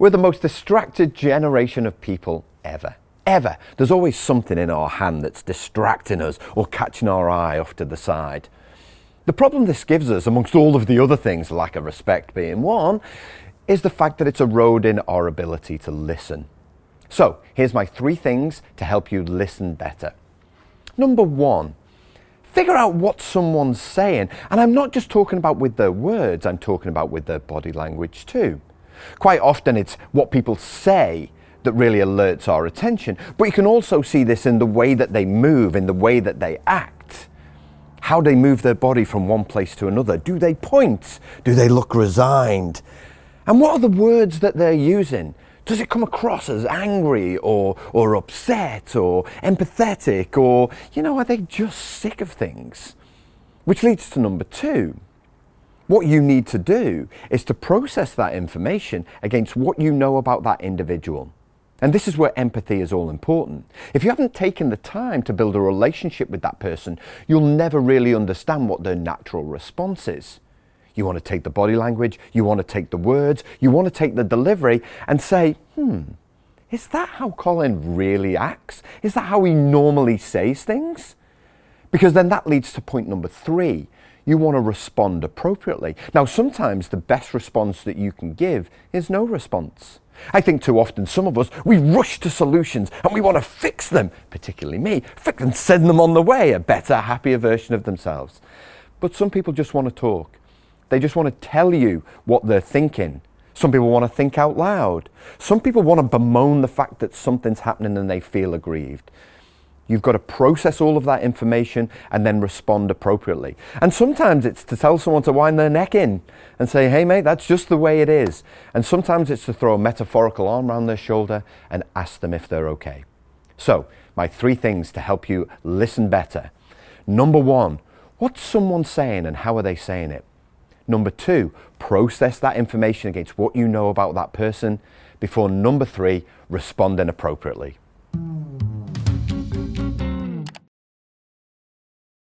We're the most distracted generation of people ever. Ever. There's always something in our hand that's distracting us or catching our eye off to the side. The problem this gives us, amongst all of the other things, lack of respect being one, is the fact that it's eroding our ability to listen. So, here's my 3 things to help you listen better. Number 1, figure out what someone's saying. And I'm not just talking about with their words, I'm talking about with their body language too. Quite often it's what people say that really alerts our attention, but you can also see this in the way that they move, in the way that they act. How they move their body from one place to another. Do they point? Do they look resigned? And what are the words that they're using? Does it come across as angry or upset or empathetic, or, are they just sick of things? Which leads to number 2. What you need to do is to process that information against what you know about that individual. And this is where empathy is all important. If you haven't taken the time to build a relationship with that person, you'll never really understand what their natural response is. You want to take the body language, you want to take the words, you want to take the delivery and say, is that how Colin really acts? Is that how he normally says things? Because then that leads to point number 3. You want to respond appropriately. Now, sometimes the best response that you can give is no response. I think too often some of us, we rush to solutions and we want to fix them, particularly me, fix and send them on the way, a better, happier version of themselves. But some people just want to talk. They just want to tell you what they're thinking. Some people want to think out loud. Some people want to bemoan the fact that something's happening and they feel aggrieved. You've got to process all of that information and then respond appropriately. And sometimes it's to tell someone to wind their neck in and say, hey mate, that's just the way it is. And sometimes it's to throw a metaphorical arm around their shoulder and ask them if they're okay. So, my 3 things to help you listen better. Number 1, what's someone saying and how are they saying it? Number 2, process that information against what you know about that person. Before number 3, responding appropriately.